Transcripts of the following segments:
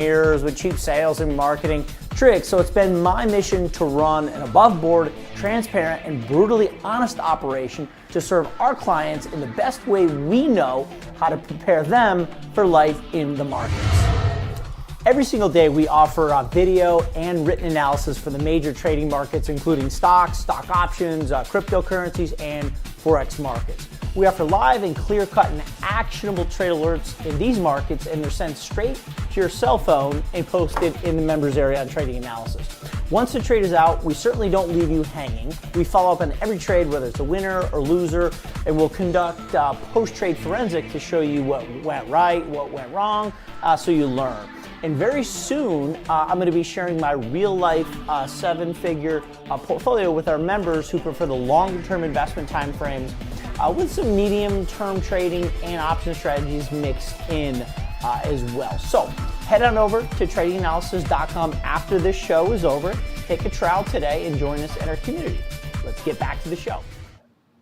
years with cheap sales and marketing tricks. So it's been my mission to run an above board, transparent, and brutally honest operation to serve our clients in the best way we know how to prepare them for life in the markets. Every single day we offer video and written analysis for the major trading markets, including stocks, stock options, cryptocurrencies, and Forex markets. We offer live and clear-cut and actionable trade alerts in these markets, and they're sent straight to your cell phone and posted in the members area on trading analysis. Once the trade is out, we certainly don't leave you hanging. We follow up on every trade, whether it's a winner or loser, and we'll conduct post-trade forensic to show you what went right, what went wrong, so you learn. And very soon, I'm going to be sharing my real-life seven-figure portfolio with our members who prefer the longer-term investment timeframes, with some medium-term trading and option strategies mixed in as well. So head on over to tradinganalysis.com after this show is over. Take a trial today and join us in our community. Let's get back to the show.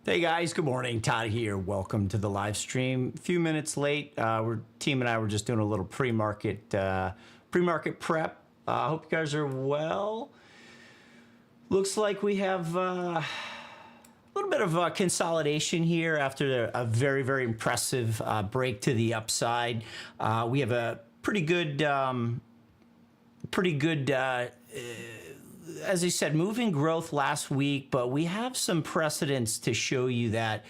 Hey guys, good morning. Todd here. Welcome to the live stream. A few minutes late. Team and I were just doing a little pre-market prep. I hope you guys are well. Looks like we have a little bit of consolidation here after a very, very impressive break to the upside. We have a pretty good, as I said, moving growth last week, but we have some precedents to show you that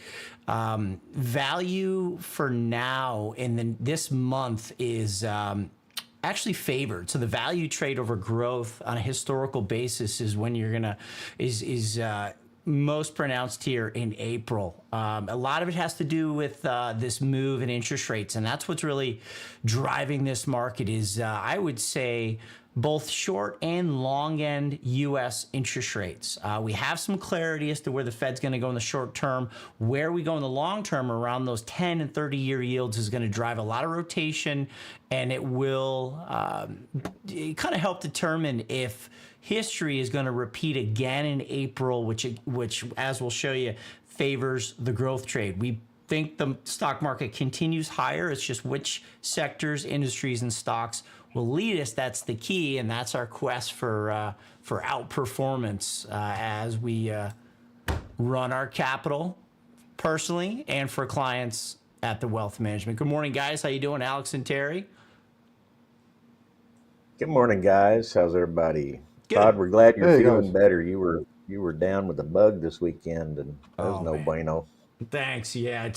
value for now in this month is actually favored. So the value trade over growth on a historical basis is when you're gonna is most pronounced here in April. A lot of it has to do with this move in interest rates, and that's what's really driving this market is, I would say, both short and long end U.S. interest rates. We have some clarity as to where the Fed's going to go in the short term. Where we go in the long term around those 10 and 30-year yields is going to drive a lot of rotation, and it will kind of help determine if history is going to repeat again in April, which, as we'll show you, favors the growth trade. We think the stock market continues higher. It's just which sectors, industries, and stocks will lead us. That's the key, and that's our quest for outperformance as we run our capital personally and for clients at the Wealth Management. Good morning, guys. How you doing, Alex and Terry? Good morning, guys. How's everybody? Good. Todd, we're glad you're feeling better. You were down with a bug this weekend, and that was no bueno. Thanks. Yeah,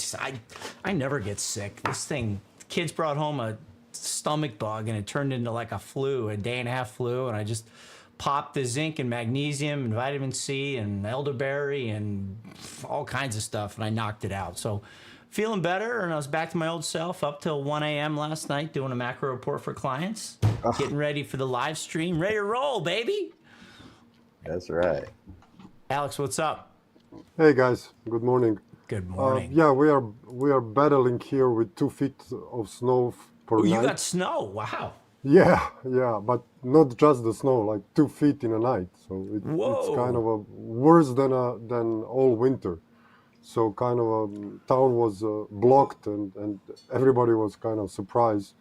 I never get sick. This thing, kids brought home a stomach bug, and it turned into like a flu, a day and a half flu, and I just popped the zinc and magnesium and vitamin C and elderberry and all kinds of stuff, and I knocked it out. So feeling better, and I was back to my old self up till 1 a.m. last night doing a macro report for clients, getting ready for the live stream, ready to roll, baby. That's right. Alex, what's up? Hey guys, good morning. Good morning. Yeah, we are battling here with 2 feet of snow per night. You got snow? Wow. Yeah, but not just the snow, like 2 feet in a night. So it's kind of worse than all winter. So kind of town was blocked, and everybody was kind of surprised.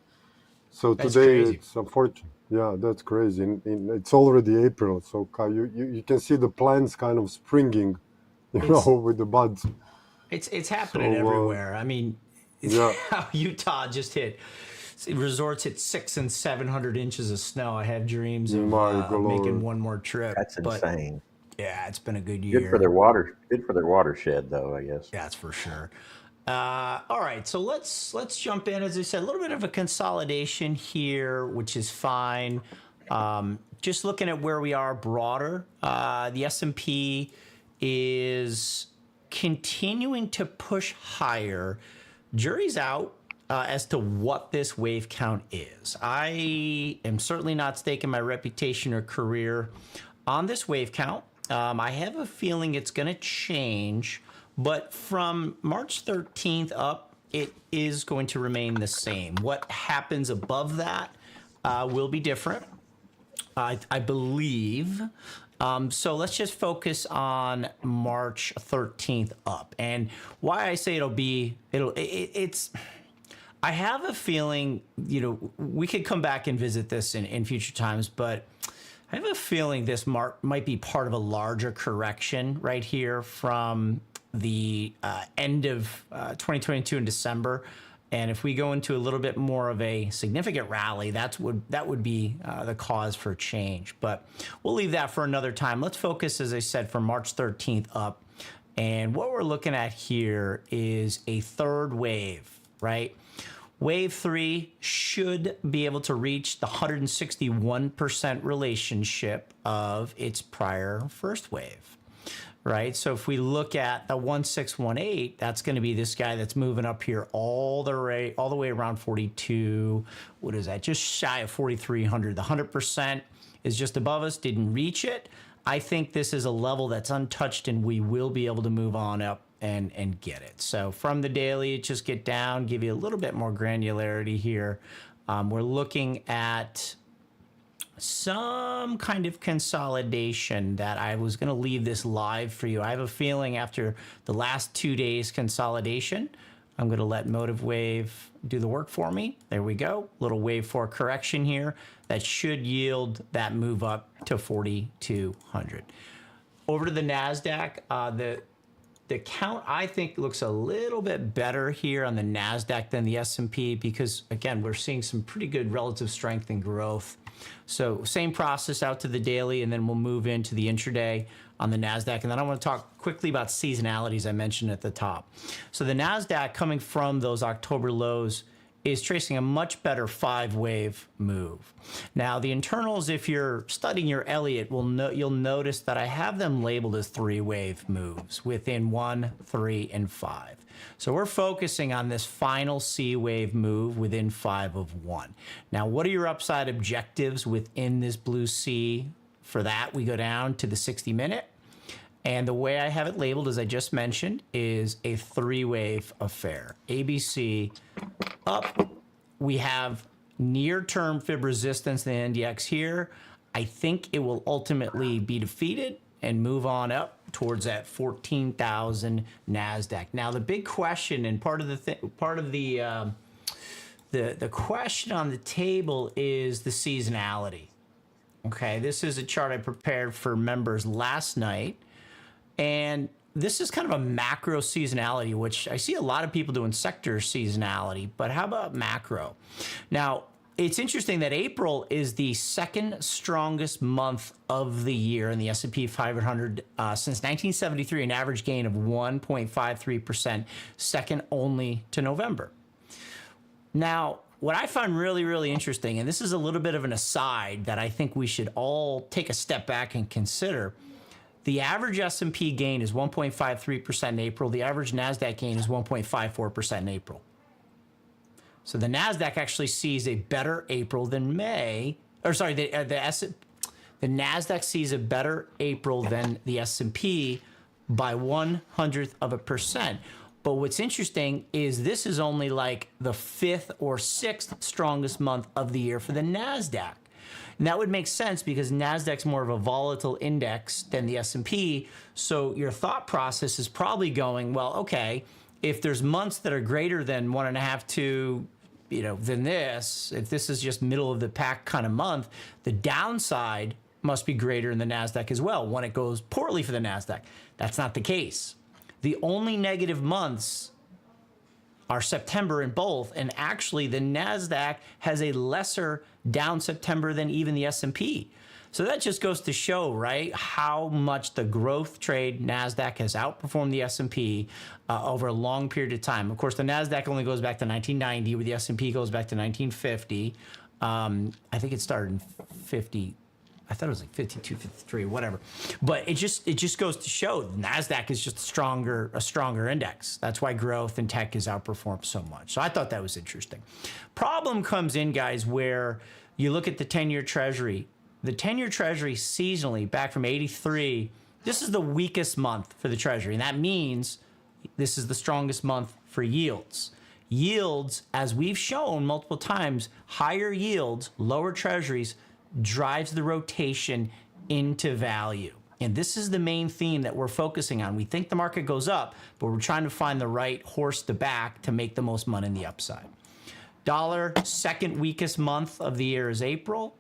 So That's today crazy. it's unfortunate. Yeah, that's crazy. It's already April, so you can see the plants kind of springing, with the buds. It's happening everywhere. I mean, Utah just hit. Resorts hit 600 and 700 inches of snow. I have dreams of making one more trip. That's insane. Yeah, it's been a good year. Good for their watershed, though, I guess. That's for sure. All right, so let's jump in. As I said, a little bit of a consolidation here, which is fine. Just looking at where we are broader, the S&P is continuing to push higher. Jury's out as to what this wave count is. I am certainly not staking my reputation or career on this wave count. I have a feeling it's going to change, but from March 13th up, it is going to remain the same. What happens above that will be different, I believe. So let's just focus on March 13th up. And why I say it's I have a feeling, we could come back and visit this in future times, but I have a feeling this might be part of a larger correction right here from the end of 2022 in December. And if we go into a little bit more of a significant rally, that would be the cause for change. But we'll leave that for another time. Let's focus, as I said, from March 13th up. And what we're looking at here is a third wave, right? Wave 3 should be able to reach the 161% relationship of its prior first wave, right? So if we look at the 1618, that's going to be this guy that's moving up here all the way around 42. What is that? Just shy of 4,300. The 100% is just above us, didn't reach it. I think this is a level that's untouched, and we will be able to move on up and get it. So from the daily, just get down, give you a little bit more granularity here. We're looking at some kind of consolidation that I was going to leave this live for you. I have a feeling after the last 2 days consolidation, I'm going to let Motive Wave do the work for me. There we go. Little wave 4 correction here that should yield that move up to 4,200. Over to the NASDAQ, the count, I think, looks a little bit better here on the NASDAQ than the S&P because, again, we're seeing some pretty good relative strength and growth. So same process out to the daily, and then we'll move into the intraday on the NASDAQ. And then I want to talk quickly about seasonalities I mentioned at the top. So the NASDAQ, coming from those October lows, is tracing a much better 5-wave move. Now, the internals, if you're studying your Elliott, you'll notice that I have them labeled as 3-wave moves within 1, 3, and 5. So we're focusing on this final C-wave move within 5 of 1. Now, what are your upside objectives within this blue C? For that, we go down to the 60-minute. And the way I have it labeled, as I just mentioned, is a 3-wave affair. ABC up. We have near-term fib resistance in the NDX here. I think it will ultimately be defeated and move on up towards that 14,000 NASDAQ. Now, the big question and part of the question on the table is the seasonality. Okay, this is a chart I prepared for members last night. And this is kind of a macro seasonality, which I see a lot of people doing sector seasonality, but how about macro? Now, it's interesting that April is the second strongest month of the year in the S&P 500 since 1973, an average gain of 1.53%, second only to November. Now, what I find really, really interesting, and this is a little bit of an aside that I think we should all take a step back and consider. The average S&P gain is 1.53% in April. The average NASDAQ gain is 1.54% in April. So the NASDAQ actually sees a better April than May. Or sorry, the NASDAQ sees a better April than the S&P by 0.01%. But what's interesting is this is only like the 5th or 6th strongest month of the year for the NASDAQ. And that would make sense because NASDAQ's more of a volatile index than the S&P. So your thought process is probably going, well, okay, if there's months that are greater than 1.5 to, than this, if this is just middle of the pack kind of month, the downside must be greater in the NASDAQ as well when it goes poorly for the NASDAQ. That's not the case. The only negative months are September in both, and actually the NASDAQ has a lesser down September than even the S&P. So that just goes to show, right, how much the growth trade NASDAQ has outperformed the S&P over a long period of time. Of course, the NASDAQ only goes back to 1990, where the S&P goes back to 1950. I think it started in 50. I thought it was like 52, 53, whatever. But it just goes to show NASDAQ is just a stronger index. That's why growth and tech is outperformed so much. So I thought that was interesting. Problem comes in, guys, where you look at the 10-year Treasury. The 10-year Treasury seasonally, back from 83, this is the weakest month for the Treasury. And that means this is the strongest month for yields. Yields, as we've shown multiple times, higher yields, lower Treasuries, drives the rotation into value. And this is the main theme that we're focusing on. We think the market goes up, but we're trying to find the right horse to back to make the most money in the upside. Dollar, second weakest month of the year is April.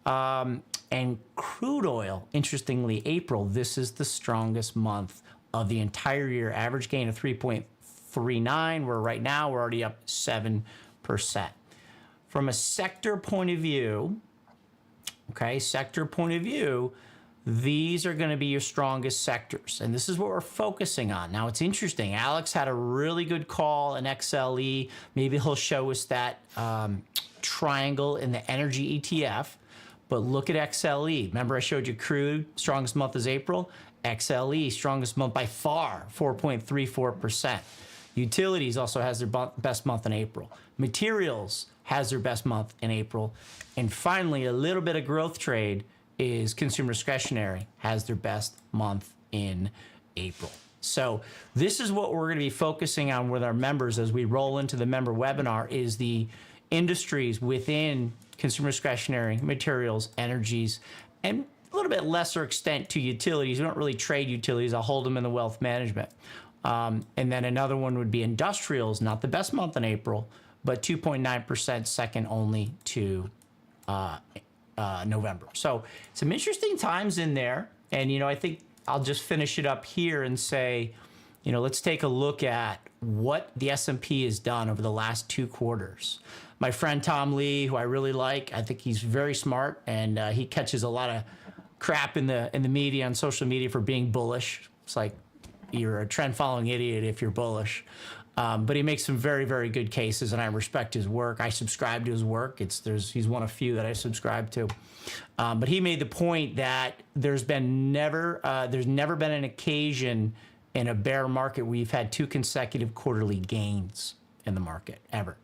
And crude oil, interestingly, April, this is the strongest month of the entire year. Average gain of 3.39. Right now, we're already up 7%. From a sector point of view, these are going to be your strongest sectors. And this is what we're focusing on. Now, it's interesting. Alex had a really good call in XLE. Maybe he'll show us that triangle in the energy ETF. But look at XLE. Remember I showed you crude, strongest month is April. XLE, strongest month by far, 4.34%. Utilities also has their best month in April. Materials has their best month in April. And finally, a little bit of growth trade is consumer discretionary, has their best month in April. So this is what we're going to be focusing on with our members as we roll into the member webinar, is the industries within consumer discretionary, materials, energies, and a little bit lesser extent to utilities. We don't really trade utilities. I'll hold them in the wealth management. And then another one would be industrials, not the best month in April, but 2.9%, second only to November. So some interesting times in there. And, I think I'll just finish it up here and say, let's take a look at what the S&P has done over the last 2 quarters. My friend Tom Lee, who I really like, I think he's very smart, and he catches a lot of crap in the media, on social media, for being bullish. It's like you're a trend-following idiot if you're bullish. But he makes some very, very good cases, and I respect his work. I subscribe to his work. He's one of few that I subscribe to. But he made the point that there's never been an occasion in a bear market where we've had 2 consecutive quarterly gains in the market, ever.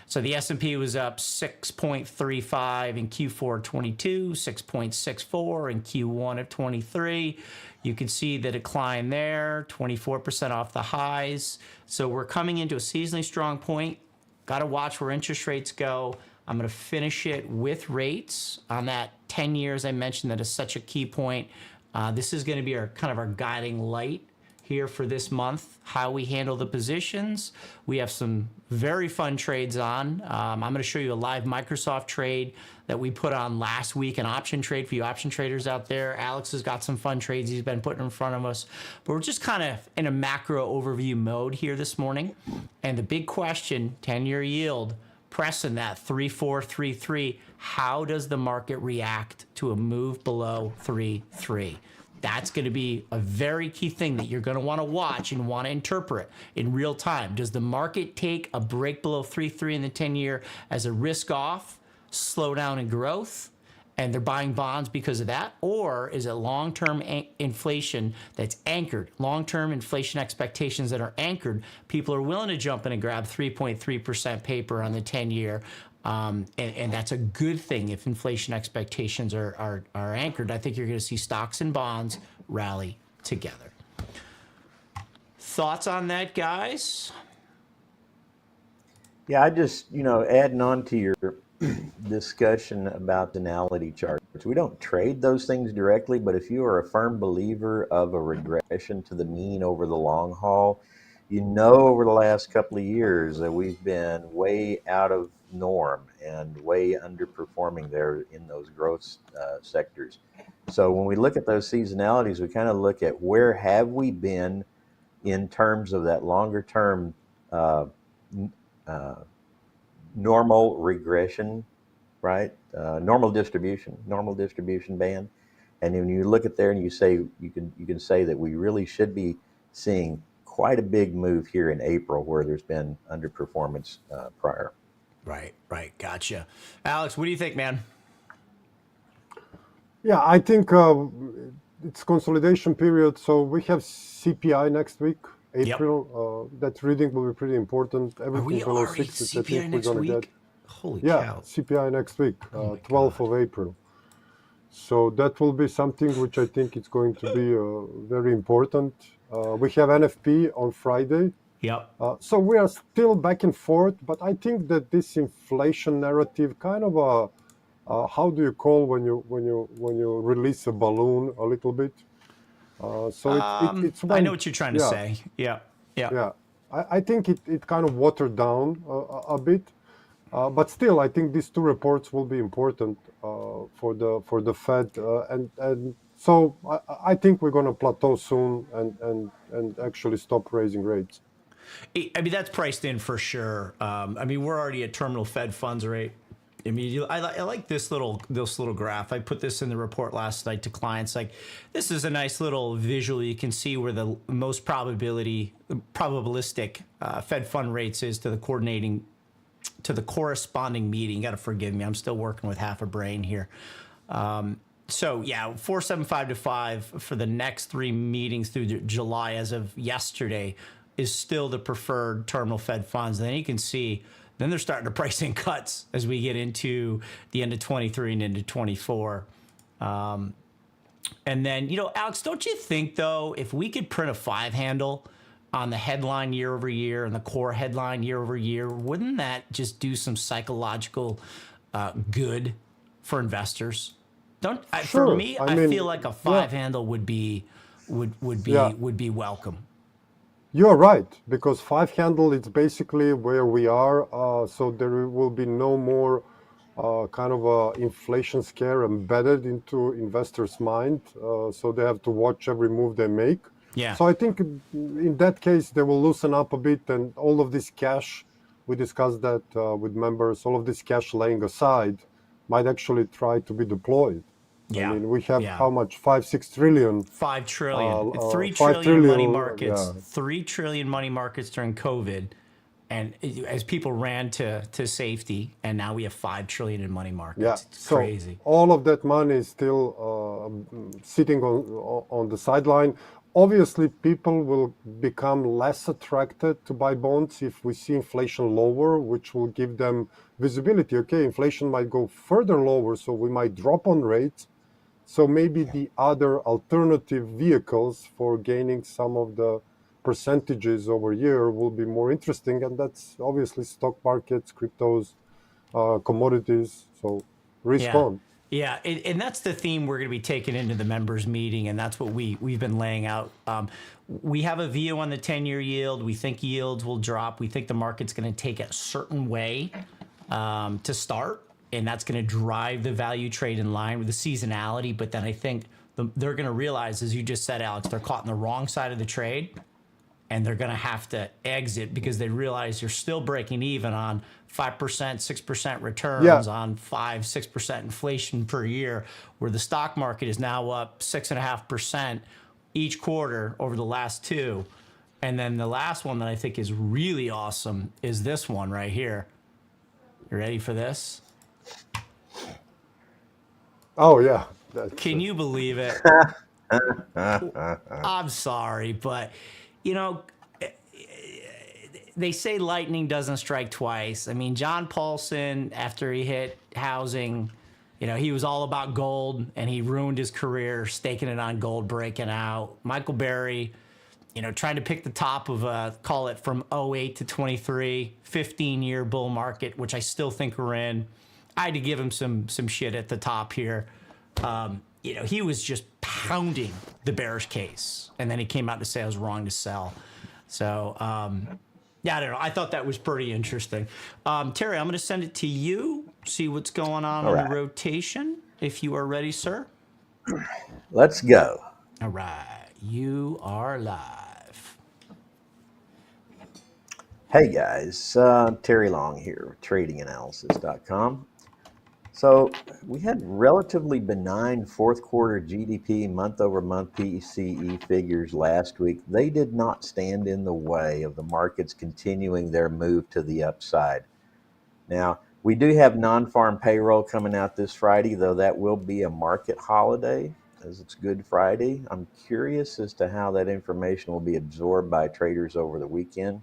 So the S&P was up 6.35 in Q4 22, 6.64 in Q1 of 23. You can see the decline there, 24% off the highs. So we're coming into a seasonally strong point. Got to watch where interest rates go. I'm going to finish it with rates on that 10 years I mentioned. That is such a key point. This is going to be our guiding light here for this month, how we handle the positions. We have some very fun trades on. I'm going to show you a live Microsoft trade that we put on last week, an option trade for you option traders out there. Alex has got some fun trades he's been putting in front of us. But we're just kind of in a macro overview mode here this morning. And the big question, 10-year yield, pressing that 3.433. How does the market react to a move below 3.3? That's going to be a very key thing that you're going to want to watch and want to interpret in real time. Does the market take a break below 3.3 in the 10-year as a risk-off, slowdown in growth, and they're buying bonds because of that? Or is it long-term inflation that's anchored, long-term inflation expectations that are anchored? People are willing to jump in and grab 3.3% paper on the 10-year. And that's a good thing if inflation expectations are anchored. I think you're going to see stocks and bonds rally together. Thoughts on that, guys? Yeah, I just, adding on to your discussion about tonality charts. We don't trade those things directly, but if you are a firm believer of a regression to the mean over the long haul, over the last couple of years that we've been way out of norm and way underperforming there in those growth sectors. So when we look at those seasonalities, we kind of look at where have we been in terms of that longer term normal regression, right? Normal distribution band. And when you look at there and you say, you can say that we really should be seeing quite a big move here in April where there's been underperformance prior. Right. Gotcha. Alex, what do you think, man? Yeah, I think it's consolidation period. So we have CPI next week, April. Yep. That reading will be pretty important. Everything below 6 I think we're going to get. Holy cow. CPI next week, 12th of April. So that will be something which I think is going to be very important. We have NFP on Friday. Yep. So we are still back and forth, but I think that this inflation narrative kind of how do you call when you release a balloon a little bit? It's I know what you're trying to say. Yeah. I think it kind of watered down a bit. But still, I think these two reports will be important for the Fed, and so I think we're going to plateau soon and actually stop raising rates. I mean, that's priced in for sure. I mean, we're already at terminal Fed funds rate. I mean, I like this little graph. I put this in the report last night to clients. Like, this is a nice little visual. You can see where the most probabilistic Fed fund rates is to the corresponding meeting. You got to forgive me. I'm still working with half a brain here. So yeah, 4.75 to 5 for the next 3 meetings through July as of yesterday is still the preferred terminal Fed funds. And then you can see, then they're starting to price in cuts as we get into the end of 23 and into 24. And then, Alex, don't you think, though, if we could print a 5 handle on the headline year over year and the core headline year over year, wouldn't that just do some psychological good for investors? For Sure. me, I I mean, feel like a 5 handle would be yeah, welcome. you're right, because 5 handle is basically where we are. So there will be no more kind of a inflation scare embedded into investors' mind. So they have to watch every move they make. Yeah. So I think in that case, they will loosen up a bit, and all of this cash, we discussed that with members, all of this cash laying aside might actually try to be deployed. I Yeah. mean, we have Yeah. how much? 5-6 trillion. 5 trillion, 3 5 trillion money trillion. markets, 3 trillion money markets during COVID. And as people ran to safety, and now we have 5 trillion in money markets. Yeah. It's So crazy. all of that money is still sitting on the sideline. Obviously, people will become less attracted to buy bonds if we see inflation lower, which will give them visibility. Okay, inflation might go further lower, so we might drop on rates. So maybe the other alternative vehicles for gaining some of the percentages over year will be more interesting, and that's obviously stock markets, cryptos, commodities. So risk Yeah. on. Yeah, and that's the theme we're going to be taking into the members meeting, and that's what we've been laying out. We have a view on the 10-year yield. We think yields will drop. We think the market's going to take a certain way to start, and that's going to drive the value trade in line with the seasonality. But then I think they're going to realize, as you just said, Alex, they're caught on the wrong side of the trade, and they're going to have to exit because they realize you're still breaking even on 5%, 6% returns Yeah. on 5-6% inflation per year, where the stock market is now up 6.5% each quarter over the last 2. And then the last one that I think is really awesome is this one right here. You ready for this? Oh yeah. Can you believe it? I'm sorry, but they say lightning doesn't strike twice. I mean, John Paulson, after he hit housing, he was all about gold, and he ruined his career staking it on gold, breaking out. Michael Berry, trying to pick the top of call it from 08 to 23, 15-year bull market, which I still think we're in. I had to give him some shit at the top here. He was just pounding the bearish case, and then he came out to say I was wrong to sell. So, yeah, I don't know. I thought that was pretty interesting. Terry, I'm going to send it to you, see what's going on right. the rotation, if you are ready, sir. Let's go. All right. You are live. Hey guys, Terry Long here, tradinganalysis.com. So we had relatively benign fourth quarter GDP month-over-month PCE figures last week. They did not stand in the way of the markets continuing their move to the upside. Now, we do have non-farm payroll coming out this Friday, though that will be a market holiday as it's Good Friday. I'm curious as to how that information will be absorbed by traders over the weekend.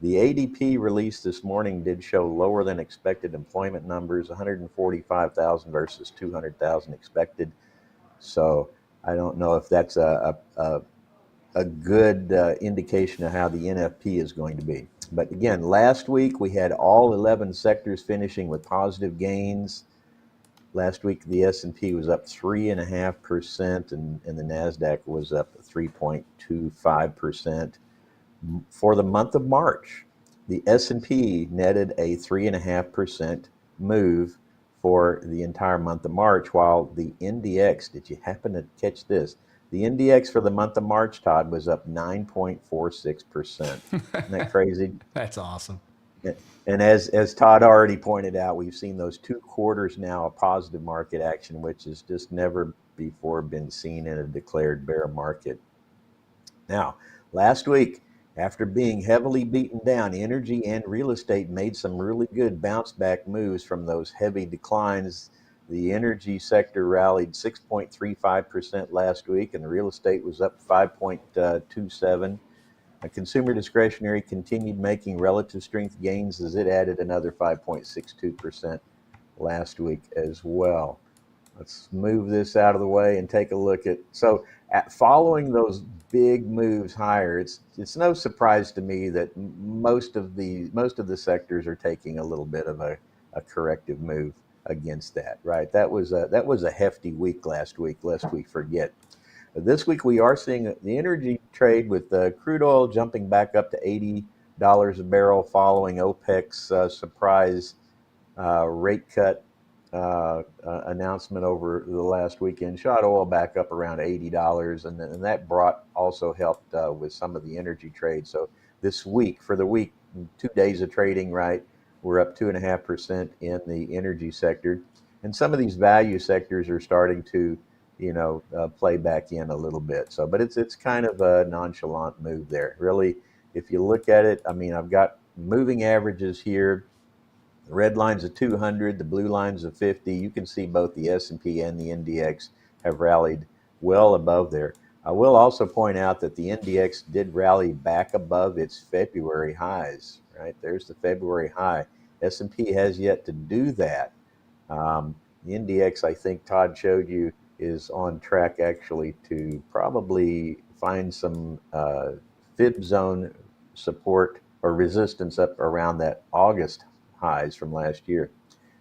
The ADP release this morning did show lower than expected employment numbers, 145,000 versus 200,000 expected. So I don't know if that's a good indication of how the NFP is going to be. But again, last week we had all 11 sectors finishing with positive gains. Last week the S&P was up 3.5% and the NASDAQ was up 3.25%. For the month of March, The S&P netted a 3.5% move for the entire month of March, while the NDX, did you happen to catch this? The NDX for the month of March, Todd, was up 9.46%. Isn't that crazy? That's awesome. And as Todd already pointed out, we've seen those 2 quarters now of positive market action, which has just never before been seen in a declared bear market. Now, last week, after being heavily beaten down, energy and real estate made some really good bounce back moves from those heavy declines. The energy sector rallied 6.35% last week, and the real estate was up 5.27%. Consumer discretionary continued making relative strength gains as it added another 5.62% last week as well. Let's move this out of the way and take a look at, so following those big moves higher, it's no surprise to me that most of the sectors are taking a little bit of a corrective move against that, right? That was a hefty week last week, lest we forget. This week we are seeing the energy trade with crude oil jumping back up to $80 a barrel following OPEC's surprise rate cut announcement over the last weekend. Shot oil back up around $80, and that also helped with some of the energy trade. So this week, for the week, 2 days of trading, right, we're up 2.5% in the energy sector, and some of these value sectors are starting to play back in a little bit. So, but it's kind of a nonchalant move there. Really, if you look at it, I mean, I've got moving averages here. The red line's a 200, the blue line's a 50. You can see both the S&P and the NDX have rallied well above there. I will also point out that the NDX did rally back above its February highs, right? There's the February high. S&P has yet to do that. The NDX, I think Todd showed you, is on track actually to probably find some fib zone support or resistance up around that August highs from last year.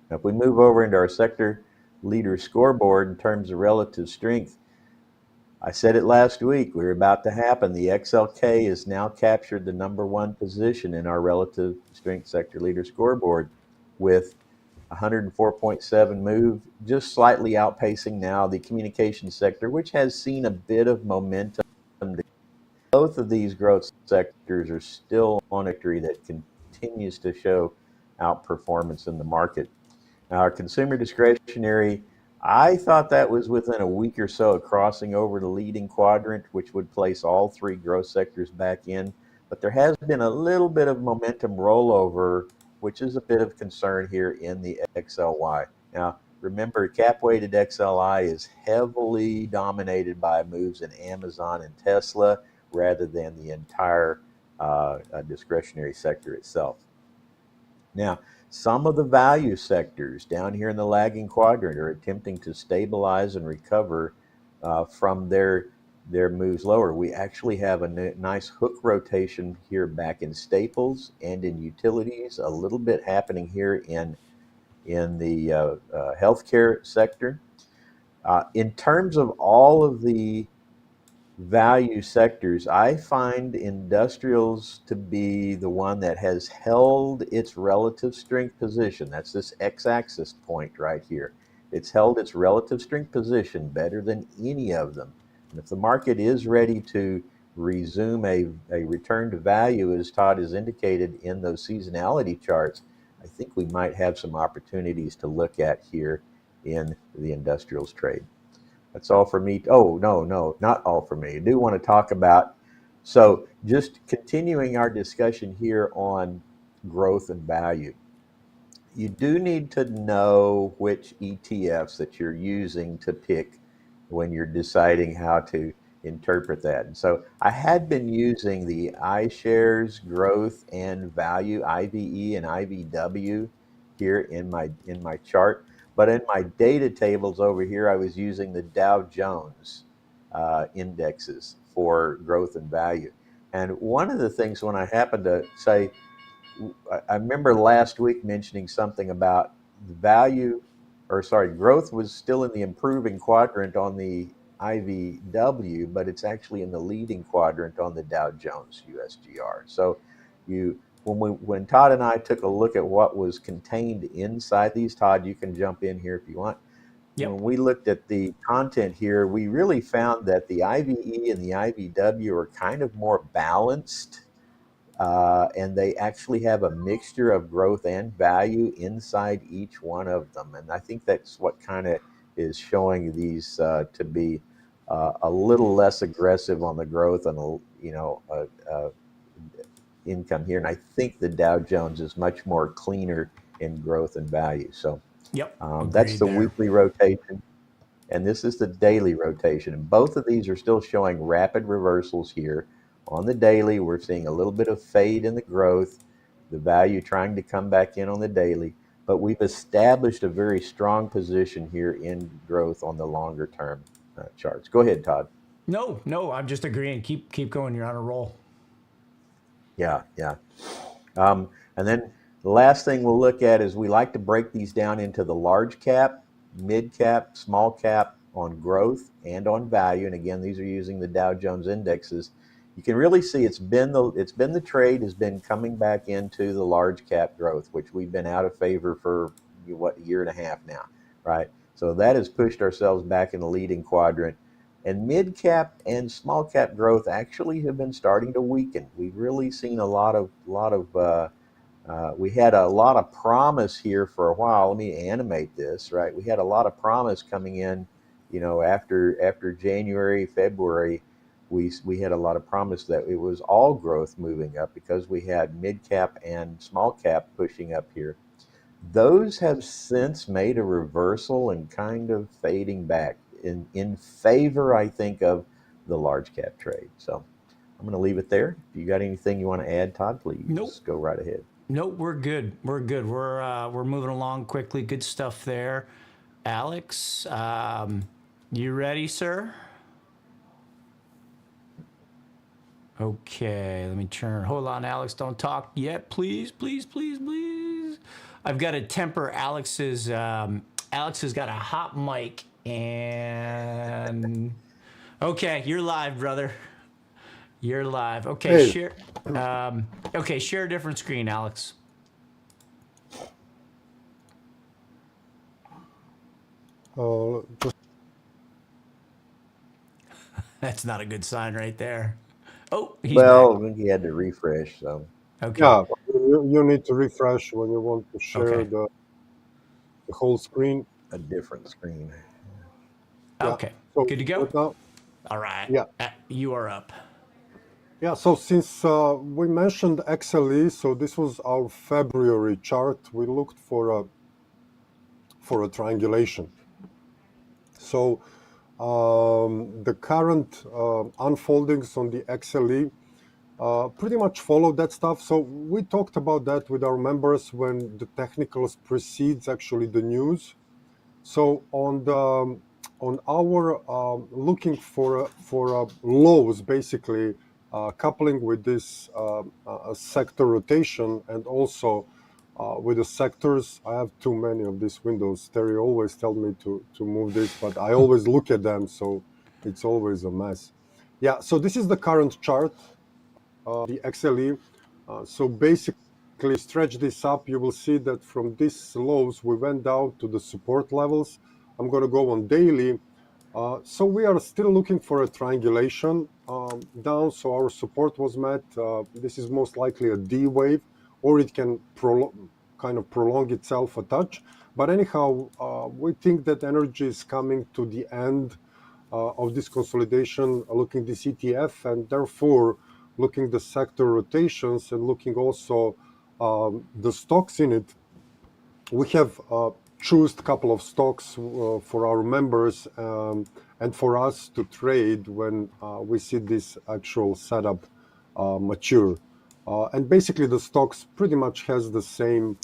Now, if we move over into our sector leader scoreboard in terms of relative strength, I said it last week, we were about to happen. The XLK has now captured the #1 position in our relative strength sector leader scoreboard with 104.7 move, just slightly outpacing now the communication sector, which has seen a bit of momentum. Both of these growth sectors are still on a trajectory that continues to show outperformance in the market. Now, our consumer discretionary, I thought that was within a week or so of crossing over the leading quadrant, which would place all 3 growth sectors back in. But there has been a little bit of momentum rollover, which is a bit of concern here in the XLY. Now, remember, cap-weighted XLI is heavily dominated by moves in Amazon and Tesla rather than the entire discretionary sector itself. Now, some of the value sectors down here in the lagging quadrant are attempting to stabilize and recover from their moves lower. We actually have a nice hook rotation here back in staples and in utilities, a little bit happening here in the healthcare sector. In terms of all of the value sectors, I find industrials to be the one that has held its relative strength position. That's this x-axis point right here. It's held its relative strength position better than any of them. And if the market is ready to resume a return to value, as Todd has indicated in those seasonality charts, I think we might have some opportunities to look at here in the industrials trade. That's all for me. Oh, no, not all for me. I do want to talk about, so just continuing our discussion here on growth and value. You do need to know which ETFs that you're using to pick when you're deciding how to interpret that. And so I had been using the iShares Growth and Value, IVE and IVW here in my chart. But in my data tables over here, I was using the Dow Jones indexes for growth and value. And one of the things when I happened to say, I remember last week mentioning something about the growth was still in the improving quadrant on the IVW, but it's actually in the leading quadrant on the Dow Jones USGR. So you when Todd and I took a look at what was contained inside these, Todd, you can jump in here if you want. Yep. When we looked at the content here, we really found that the IVE and the IVW are kind of more balanced, and they actually have a mixture of growth and value inside each one of them. And I think that's what kind of is showing these to be a little less aggressive on the growth and income here. And I think the Dow Jones is much more cleaner in growth and value. So Yep. that's Agreed the there. weekly rotation. And this is the daily rotation. And both of these are still showing rapid reversals here. On the daily, we're seeing a little bit of fade in the growth, the value trying to come back in on the daily. But we've established a very strong position here in growth on the longer term charts. Go ahead, Todd. No, I'm just agreeing. Keep going. You're on a roll. Yeah. And then the last thing we'll look at is we like to break these down into the large cap, mid cap, small cap on growth and on value. And again, these are using the Dow Jones indexes. You can really see it's been the trade has been coming back into the large cap growth, which we've been out of favor for a year and a half now, right? So that has pushed ourselves back in the leading quadrant. And mid cap and small cap growth actually have been starting to weaken. We've really seen a lot of we had a lot of promise here for a while. Let me animate this, right? We had a lot of promise coming in, after January, February, we had a lot of promise that it was all growth moving up because we had mid cap and small cap pushing up here. Those have since made a reversal and kind of fading back in favor, I think, of the large cap trade. So I'm going to leave it there. If you got anything you want to add, Todd, please go right ahead. Nope, we're good. We're moving along quickly. Good stuff there. Alex, you ready, sir? Okay, let me turn. Hold on, Alex. Don't talk yet, please. I've got to temper Alex's. Alex has got a hot mic, and okay, you're live, brother. You're live. Okay, Hey. share. Share a different screen, Alex. Just That's not a good sign right there. Oh, he's Well, back. he had to refresh, so. Okay. yeah, you need to refresh when you want to share Okay. the whole screen. A different screen. Yeah. Okay. So Good to go. right now, All right. yeah. You are up. Yeah, so since we mentioned XLE, so this was our February chart. We looked for a triangulation. So the current unfoldings on the XLE pretty much follow that stuff. So we talked about that with our members when the technicals precedes actually the news. So on our looking for lows, basically coupling with this sector rotation, and also with the sectors. I have too many of these windows. Terry always tells me to move this, but I always look at them, so it's always a mess. Yeah, so this is the current chart, the XLE. So basically, stretch this up, you will see that from these lows we went down to the support levels. I'm going to go on daily. So we are still looking for a triangulation down. So our support was met. This is most likely a D wave, or it can kind of prolong itself a touch. But anyhow, we think that energy is coming to the end of this consolidation, looking this ETF, and therefore looking the sector rotations and looking also the stocks in it. We have chosen a couple of stocks for our members and for us to trade when we see this actual setup mature. And basically, the stocks pretty much has the same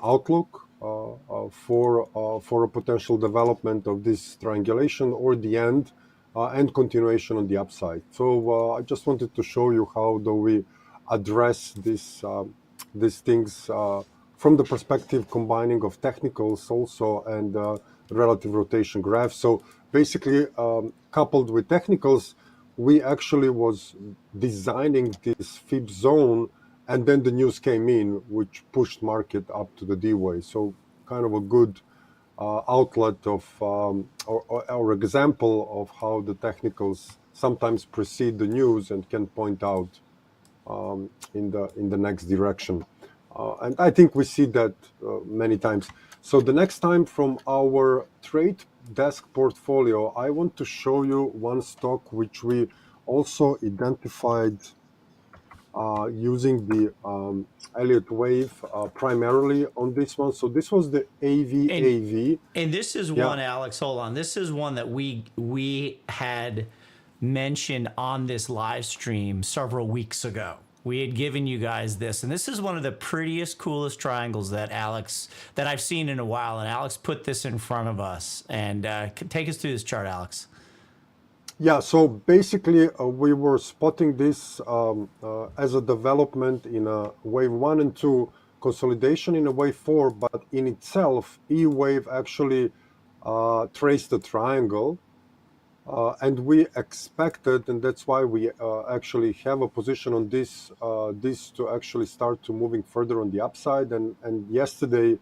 outlook for a potential development of this triangulation or the end and continuation on the upside. So I just wanted to show you how do we address these things from the perspective combining of technicals also and relative rotation graphs. So basically, coupled with technicals, we actually was designing this fib zone and then the news came in, which pushed market up to the D wave. So kind of a good outlet of or example of how the technicals sometimes precede the news and can point out in the next direction. And I think we see that many times. So the next time from our trade desk portfolio, I want to show you one stock which we also identified using the Elliott Wave primarily on this one. So this was the AVAV. And this is one, Alex, hold on. This is one that we had mentioned on this live stream several weeks ago. We had given you guys this, and this is one of the prettiest, coolest triangles that I've seen in a while. And Alex put this in front of us. And take us through this chart, Alex. Yeah, so basically we were spotting this as a development in a wave 1 and 2, consolidation in a wave 4, but in itself, E wave actually traced the triangle. And we expected, and that's why we actually have a position on this, this to actually start to moving further on the upside. And yesterday,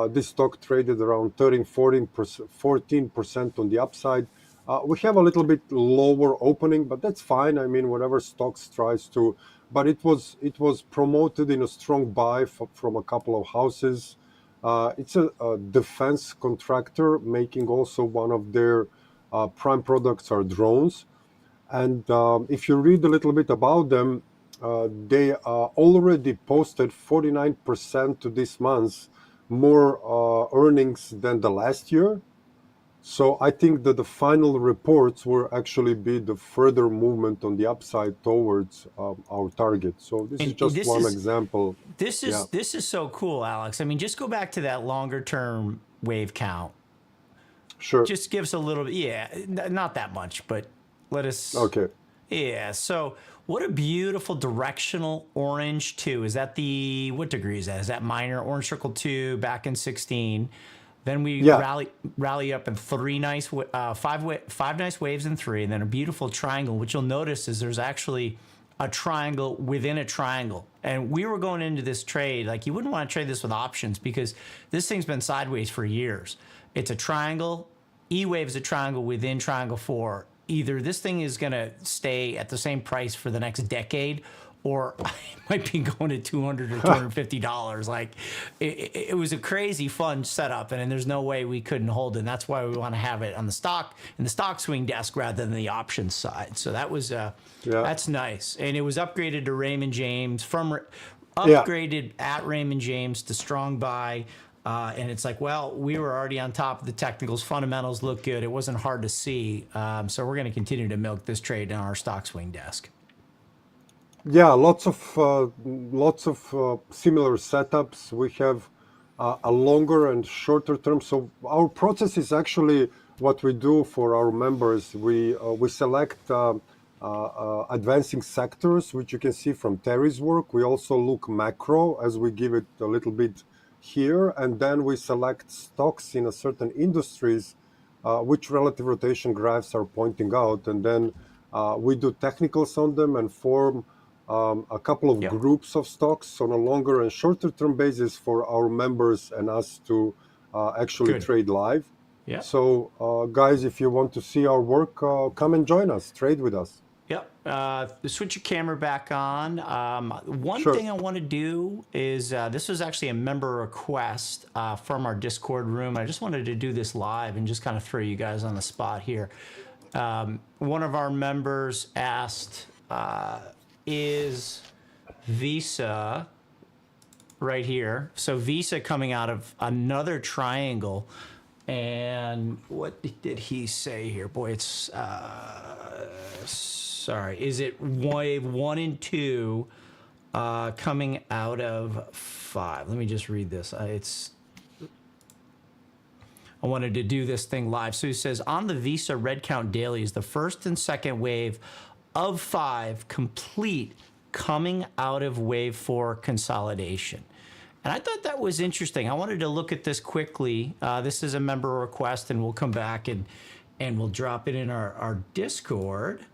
this stock traded around 14% on the upside. We have a little bit lower opening, but that's fine. I mean, whatever stocks tries to, but it was promoted in a strong buy from a couple of houses. It's a defense contractor making also one of their prime products are drones. And if you read a little bit about them, they already posted 49% to this month more earnings than the last year. So I think that the final reports will actually be the further movement on the upside towards our target. So this is just one example. This is so cool, Alex. I mean, just go back to that longer term wave count. Sure. Just give us a little bit. Yeah, not that much, but let us. Okay. Yeah. So what a beautiful directional orange 2. Is that what degree is that? Is that minor orange circle 2 back in 16? Then we rally up in five nice waves in 3, and then a beautiful triangle. What you'll notice is there's actually a triangle within a triangle. And we were going into this trade, like you wouldn't want to trade this with options because this thing's been sideways for years. It's a triangle. E-wave is a triangle within triangle 4. Either this thing is going to stay at the same price for the next decade, or it might be going to $200 or $250. Like it was a crazy fun setup, and there's no way we couldn't hold it. And that's why we want to have it on the stock swing desk rather than the options side. So that was that's nice, and it was upgraded to Raymond James upgraded at Raymond James to strong buy. And it's like, well, we were already on top of the technicals. Fundamentals look good. It wasn't hard to see. So we're going to continue to milk this trade on our stock swing desk. Yeah, lots of similar setups. We have a longer and shorter term. So our process is actually what we do for our members. We select advancing sectors, which you can see from Terry's work. We also look macro as we give it a little bit here, and then we select stocks in a certain industries, which relative rotation graphs are pointing out, and then we do technicals on them and form a couple of groups of stocks on a longer and shorter term basis for our members and us to actually trade live. Yeah. So guys, if you want to see our work, come and join us, trade with us. Yep. Switch your camera back on. One thing I want to do is, this was actually a member request from our Discord room. I just wanted to do this live and just kind of throw you guys on the spot here. One of our members asked, is Visa right here? So Visa coming out of another triangle. And what did he say here? Boy, it's... sorry, is it wave 1 and 2 coming out of 5? Let me just read this. I wanted to do this thing live. So he says, on the Visa red count daily is the first and second wave of 5 complete coming out of wave 4 consolidation. And I thought that was interesting. I wanted to look at this quickly. This is a member request, and we'll come back and we'll drop it in our Discord.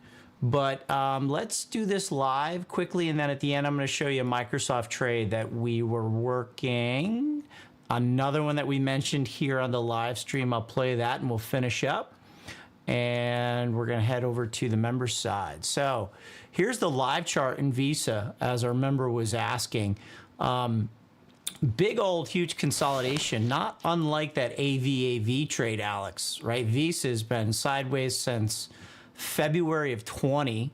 But let's do this live quickly, and then at the end, I'm going to show you a Microsoft trade that we were working. Another one that we mentioned here on the live stream. I'll play that, and we'll finish up. And we're going to head over to the member side. So here's the live chart in Visa, as our member was asking. Big old huge consolidation, not unlike that AVAV trade, Alex, right? Visa has been sideways since February of 20.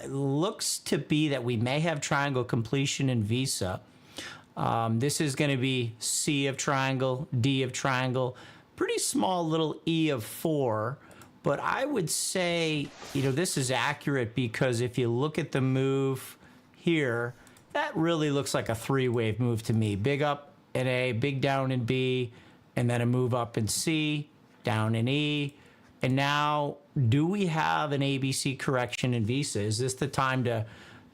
Looks to be that we may have triangle completion in Visa. This is going to be C of triangle, D of triangle, pretty small little E of 4. But I would say, you know, this is accurate because if you look at the move here, that really looks like a 3-wave move to me. Big up in A, big down in B, and then a move up in C, down in E. And now, do we have an ABC correction in Visa? Is this the time to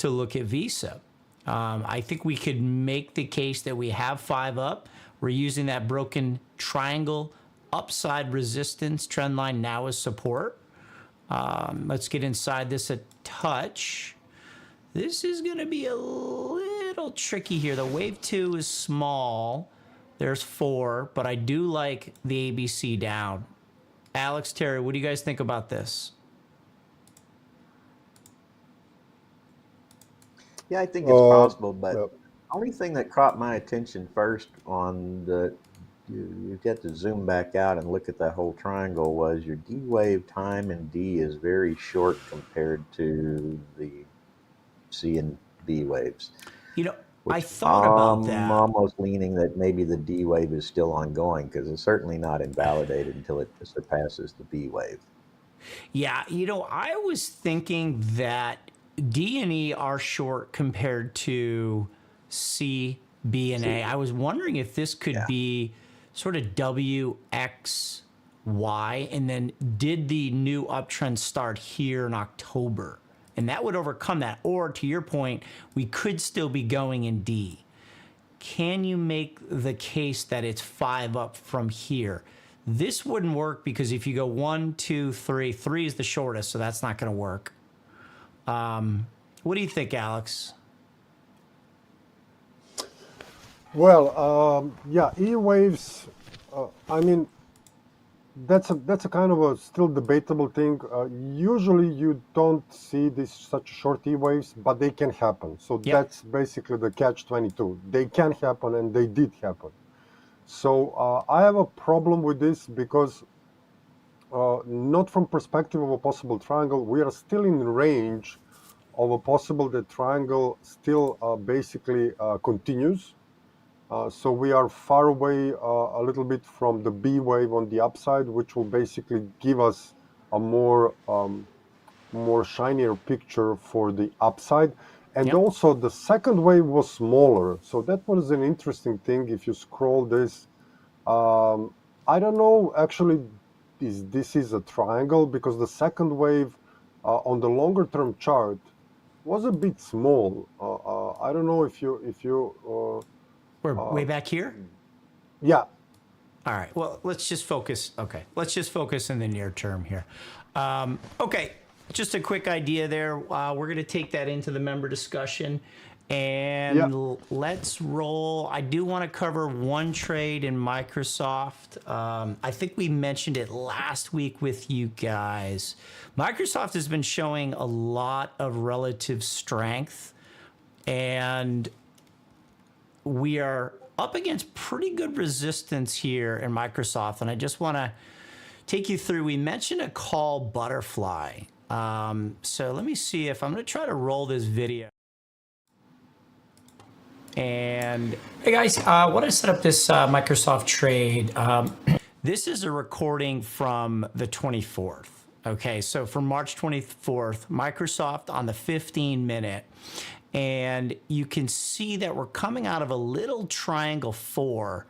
look at Visa? I think we could make the case that we have 5 up. We're using that broken triangle upside resistance trend line now as support. Let's get inside this a touch. This is going to be a little tricky here. The wave 2 is small. There's 4, but I do like the ABC down. Alex, Terry, what do you guys think about this? Yeah, I think it's possible, but the only thing that caught my attention first on the, you get to zoom back out and look at that whole triangle, was your D wave time in D is very short compared to the C and B waves. You know, I thought about that. I'm almost leaning that maybe the D wave is still ongoing because it's certainly not invalidated until it surpasses the B wave. Yeah, you know, I was thinking that D and E are short compared to C, B, and A. I was wondering if this could be sort of W, X, Y, and then did the new uptrend start here in October? And that would overcome that. Or to your point, we could still be going in D. Can you make the case that it's 5 up from here? This wouldn't work because if you go 1, 2, 3, 3 is the shortest, so that's not going to work. What do you think, Alex? Well, yeah, E waves. I mean, that's a kind of a still debatable thing. Usually, you don't see these such short E waves, but they can happen. So that's basically the catch-22. They can happen, and they did happen. So I have a problem with this because, not from perspective of a possible triangle, we are still in range of a possible that triangle still basically continues. So we are far away a little bit from the B wave on the upside, which will basically give us a more shinier picture for the upside. And also the second wave was smaller. So that was an interesting thing. If you scroll this, I don't know actually this is a triangle because the second wave on the longer term chart was a bit small. I don't know if you we're way back here? Yeah. All right. Well, let's just focus. Okay. Let's just focus in the near term here. Okay. Just a quick idea there. We're going to take that into the member discussion and let's roll. I do want to cover one trade in Microsoft. I think we mentioned it last week with you guys. Microsoft has been showing a lot of relative strength, and we are up against pretty good resistance here in Microsoft. And I just want to take you through. We mentioned a call butterfly. So let me see if I'm going to try to roll this video. And hey guys, I want to set up this Microsoft trade. This is a recording from the 24th. Okay, so from March 24th, Microsoft on the 15-minute. And you can see that we're coming out of a little triangle 4.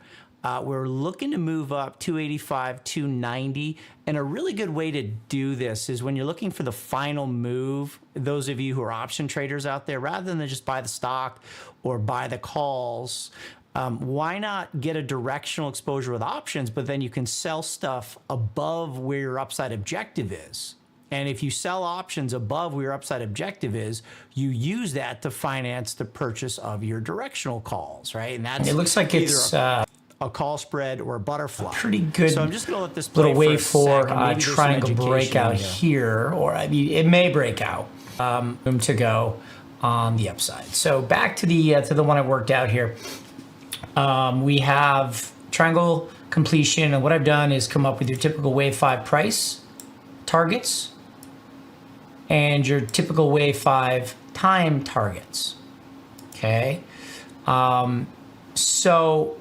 We're looking to move up 285, 290. And a really good way to do this is when you're looking for the final move, those of you who are option traders out there, rather than just buy the stock or buy the calls, why not get a directional exposure with options, but then you can sell stuff above where your upside objective is. And if you sell options above where your upside objective is, you use that to finance the purchase of your directional calls, right? And that's it looks like it's a call spread or a butterfly. Pretty good. So I'm just going to let this play little for wave a four second. Maybe there's some triangle education breakout in here, or I mean, it may break out. Room to go on the upside. So back to the one I worked out here. We have triangle completion, and what I've done is come up with your typical wave 5 price targets and your typical wave 5 time targets. Okay, so.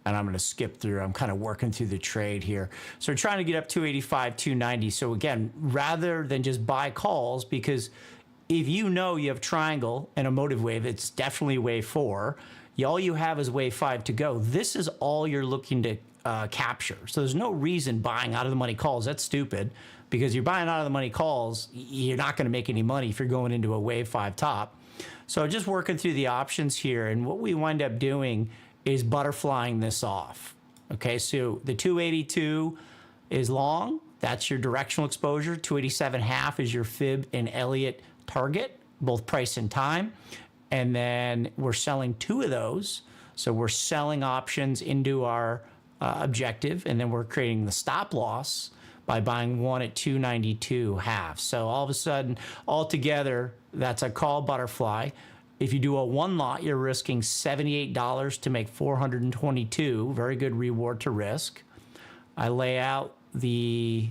And I'm going to skip through. I'm kind of working through the trade here. So we're trying to get up 285, 290. So again, rather than just buy calls, because if you know you have triangle and a motive wave, it's definitely wave 4. All you have is wave 5 to go. This is all you're looking to capture. So there's no reason buying out of the money calls. That's stupid, because you're buying out of the money calls. You're not going to make any money if you're going into a wave 5 top. So just working through the options here. And what we wind up doing is butterflying this off. Okay, so the 282 is long. That's your directional exposure. 287.5 is your fib and Elliott target, both price and time. And then we're selling 2 of those. So we're selling options into our objective, and then we're creating the stop loss by buying 1 at 292.5. So all of a sudden, altogether, that's a call butterfly. If you do a 1 lot, you're risking $78 to make $422. Very good reward to risk. I lay out the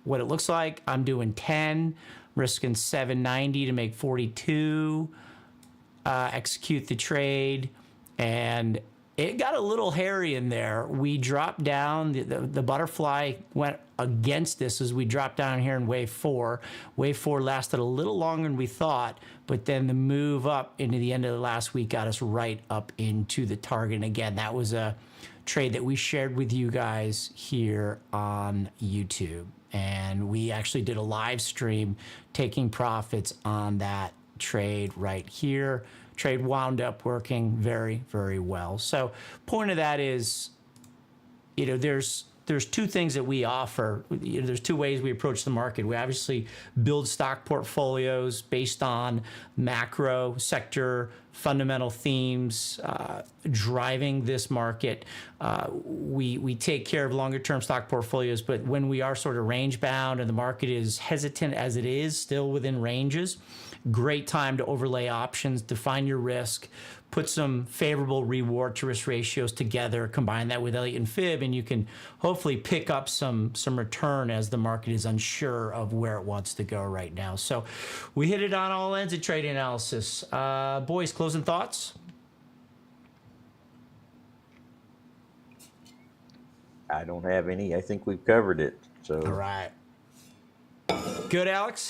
what it looks like. I'm doing 10, risking $790 to make 42. Execute the trade, and it got a little hairy in there. We dropped down. The butterfly went against this as we dropped down here in wave 4. Wave 4 lasted a little longer than we thought, but then the move up into the end of the last week got us right up into the target. And again, that was a trade that we shared with you guys here on YouTube. And we actually did a live stream taking profits on that trade right here. Trade wound up working very, very well. So point of that is, there's 2 things that we offer. There's 2 ways we approach the market. We obviously build stock portfolios based on macro sector fundamental themes driving this market. We take care of longer term stock portfolios, but when we are sort of range bound and the market is hesitant as it is, still within ranges, great time to overlay options, define your risk, put some favorable reward to risk ratios together, combine that with Elliott and Fib, and you can hopefully pick up some return as the market is unsure of where it wants to go right now. So we hit it on all ends of trade analysis. Boys, closing thoughts? I don't have any. I think we've covered it. So All right. Good, Alex?